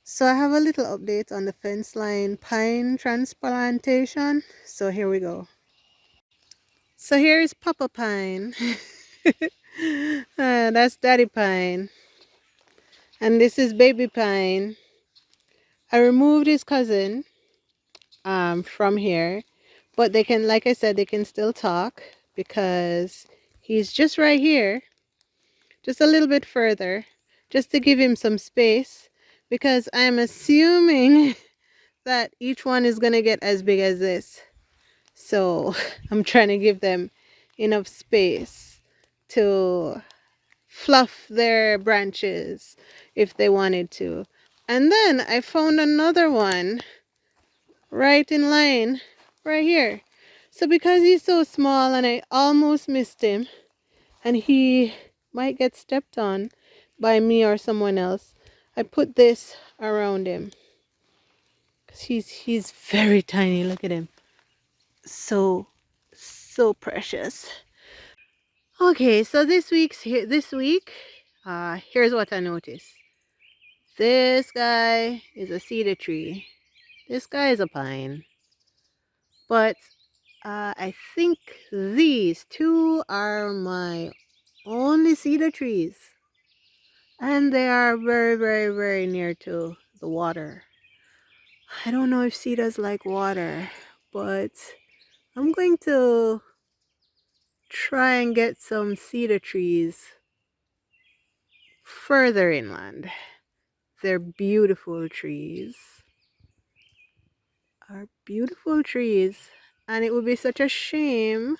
So I have a little update on the fence line pine transplantation. So here we go. So here is Papa Pine. That's Daddy Pine. And this is Baby Pine. I removed his cousin from here. But they can, like I said, they can still talk because he's just right here. Just a little bit further. Just to give him some space. Because I'm assuming that each one is going to get as big as this. So I'm trying to give them enough space to fluff their branches if they wanted to. And then I found another one right in line right here. So because he's so small and I almost missed him and he might get stepped on by me or someone else, I put this around him. Because he's very tiny. Look at him. So precious. Okay, so this week, here's what I noticed. This guy is a cedar tree. This guy is a pine. But I think these two are my only cedar trees. And they are very, very, very near to the water. I don't know if cedars like water, but I'm going to try and get some cedar trees further inland. They're beautiful trees. Are beautiful trees. And it would be such a shame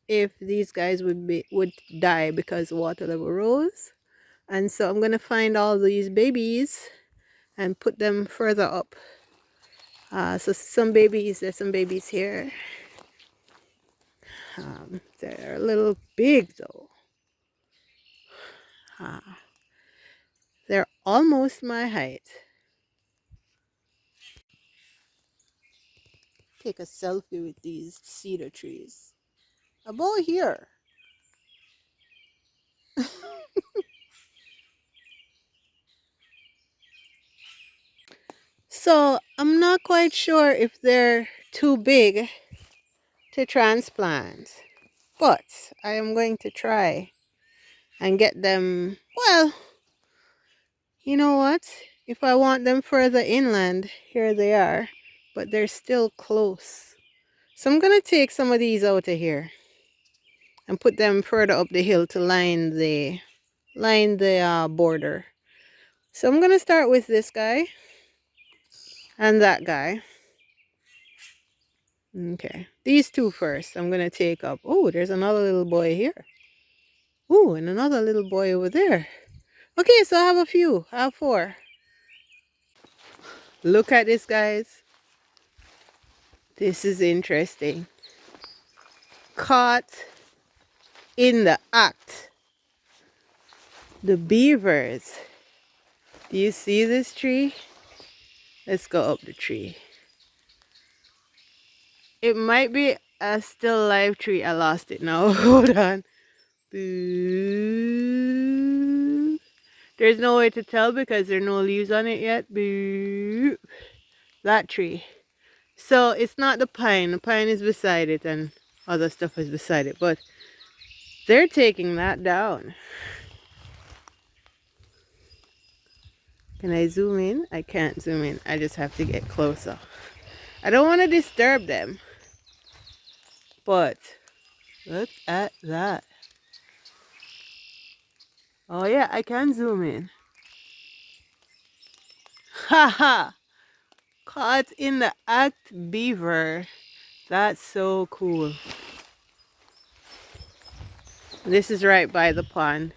if these guys would die because water level rose. And so I'm gonna find all these babies and put them further up. So there's some babies here. They're a little big though. They're almost my height. Take a selfie with these cedar trees. About here. So I'm not quite sure if they're too big to transplant, but I am going to try and get them. Well, you know what? If I want them further inland, here they are, but they're still close. So I'm going to take some of these out of here and put them further up the hill to line the border. So I'm going to start with this guy and that guy. Okay, these two first. I'm going to take up. Oh, there's another little boy here. Oh, and another little boy over there. Okay, so I have a few. I have 4. Look at this, guys. This is interesting. Caught in the act. The beavers. Do you see this tree? Let's go up the tree. It might be a still live tree. I lost it now. Hold on. Boo. There's no way to tell because there are no leaves on it yet. Boo. That tree. So it's not the pine. The pine is beside it and other stuff is beside it. But they're taking that down. Can I zoom in? I can't zoom in. I just have to get closer. I don't want to disturb them. But look at that. Oh yeah, I can zoom in. Haha! Caught in the act, beaver. That's so cool. This is right by the pond.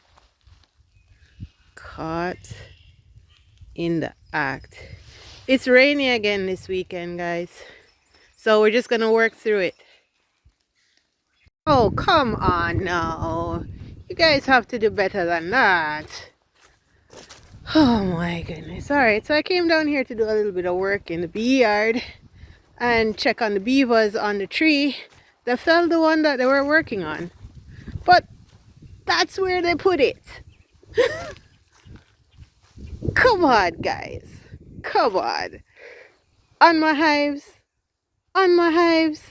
Caught in the act. It's rainy again this weekend, guys. So we're just gonna work through it. Oh, come on now. You guys have to do better than that. Oh my goodness. Alright, so I came down here to do a little bit of work in the bee yard and check on the beavers on the tree. They fell the one that they were working on. But that's where they put it. Come on, guys. Come on. On my hives. On my hives.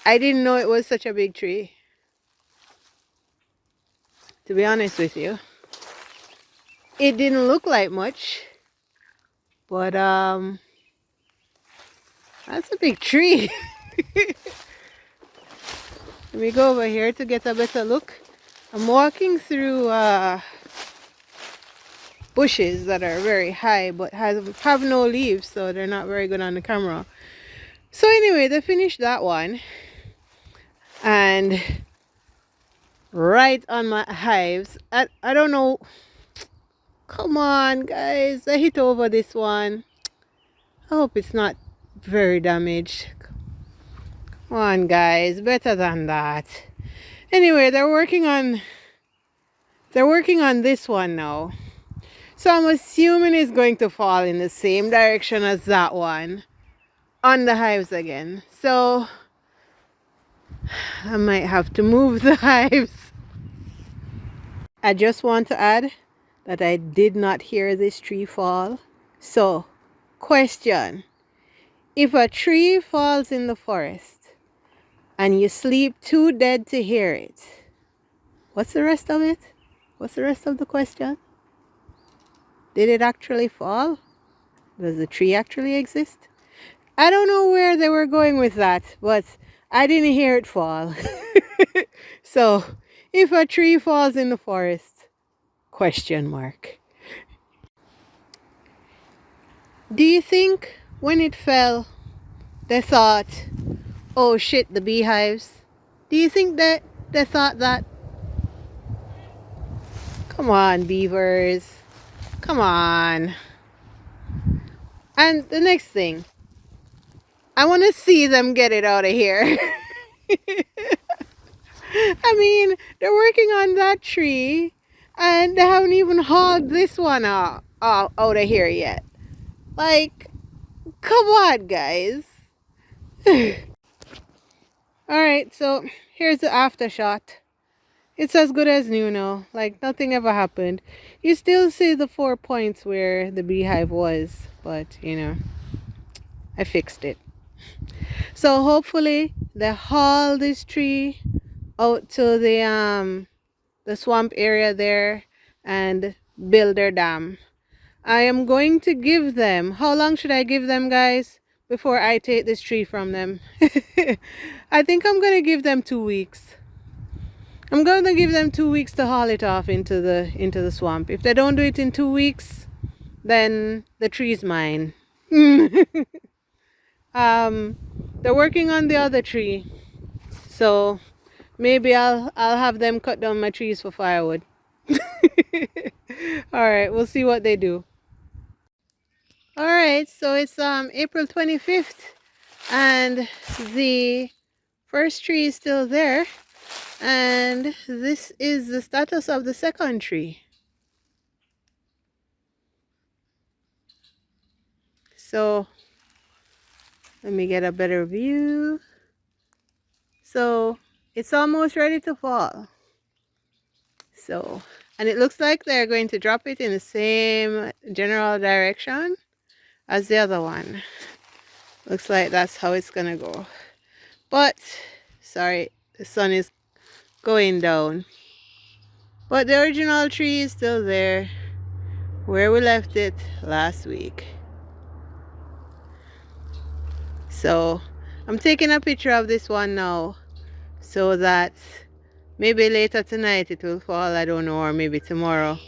I didn't know it was such a big tree, to be honest with you. It didn't look like much, but that's a big tree. Let me go over here to get a better look. I'm walking through bushes that are very high but have no leaves, so they're not very good on the camera. So anyway, they finished that one, and right on my hives, I don't know. Come on guys, I hit over this one. I hope it's not very damaged. Come on guys, better than that. Anyway, they're working on this one now. So I'm assuming it's going to fall in the same direction as that one on the hives again. So I might have to move the hives. I just want to add that I did not hear this tree fall. So, question. If a tree falls in the forest and you sleep too dead to hear it, what's the rest of it? What's the rest of the question? Did it actually fall? Does the tree actually exist? I don't know where they were going with that, but I didn't hear it fall. So, if a tree falls in the forest, question mark. Do you think when it fell, they thought, oh shit, the beehives? Do you think that they thought that? Come on, beavers. Come on. And the next thing, I want to see them get it out of here. I mean, they're working on that tree and they haven't even hauled this one out of here yet. Like, come on, guys. Alright, so here's the after shot. It's as good as new now. Like, nothing ever happened. You still see the 4 points where the beehive was, but, you know, I fixed it. So hopefully they haul this tree out to the swamp area there and build their dam. I am going to give them, how long should I give them, guys, before I take this tree from them? I think I'm going to give them 2 weeks. I'm going to give them 2 weeks to haul it off into the swamp. If they don't do it in 2 weeks, then the tree's mine. They're working on the other tree, so maybe I'll have them cut down my trees for firewood. All right, we'll see what they do. All right, so it's April 25th, and the first tree is still there, and this is the status of the second tree. So let me get a better view. So it's almost ready to fall. So, and it looks like they're going to drop it in the same general direction as the other one. Looks like that's how it's gonna go. But, sorry, the sun is going down. But the original tree is still there where we left it last week. So, I'm taking a picture of this one now so that maybe later tonight it will fall, I don't know, or maybe tomorrow.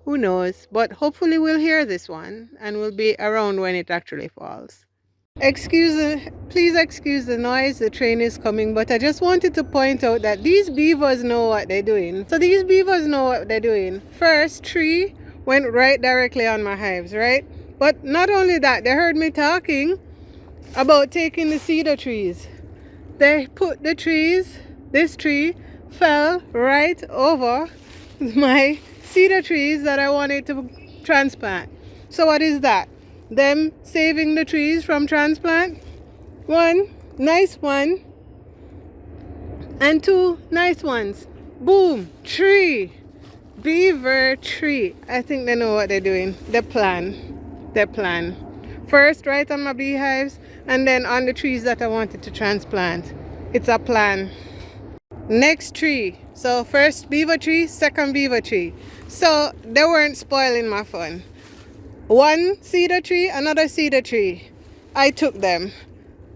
Who knows? But hopefully we'll hear this one and we'll be around when it actually falls. Please excuse the noise, the train is coming, but I just wanted to point out that these beavers know what they're doing. So these beavers know what they're doing. First tree went right directly on my hives, right? But not only that, they heard me talking about taking the cedar trees. They put the trees, this tree fell right over my cedar trees that I wanted to transplant. So what is that? Them saving the trees from transplant? 1 nice one and 2 nice ones. Boom! Tree! Beaver tree. I think they know what they're doing. They plan. They plan. First, right on my beehives, and then on the trees that I wanted to transplant. It's a plan. Next tree. So first beaver tree, second beaver tree. So they weren't spoiling my fun. One cedar tree, another cedar tree. I took them.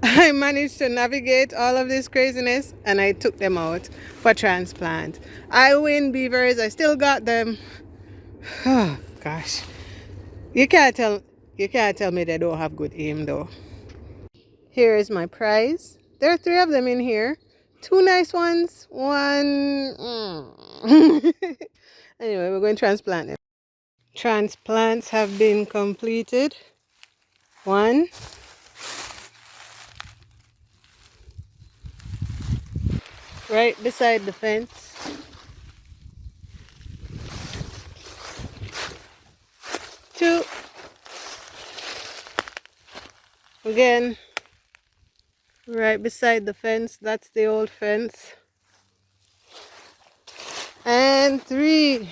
I managed to navigate all of this craziness and I took them out for transplant. I win, beavers. I still got them. Oh gosh. You can't tell me they don't have good aim though. Here is my prize. There are 3 of them in here. 2 nice ones. One. Anyway, we're going to transplant them. Transplants have been completed. 1. Right beside the fence. 2. Again, right beside the fence. That's the old fence. And 3.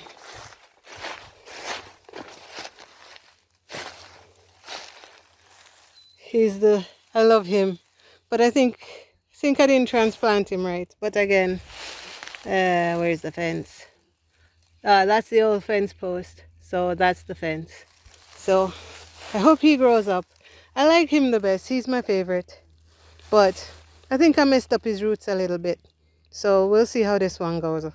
I love him. But I think I didn't transplant him right. But again, where's the fence? That's the old fence post. So that's the fence. So I hope he grows up. I like him the best. He's my favorite. But I think I messed up his roots a little bit. So we'll see how this one goes.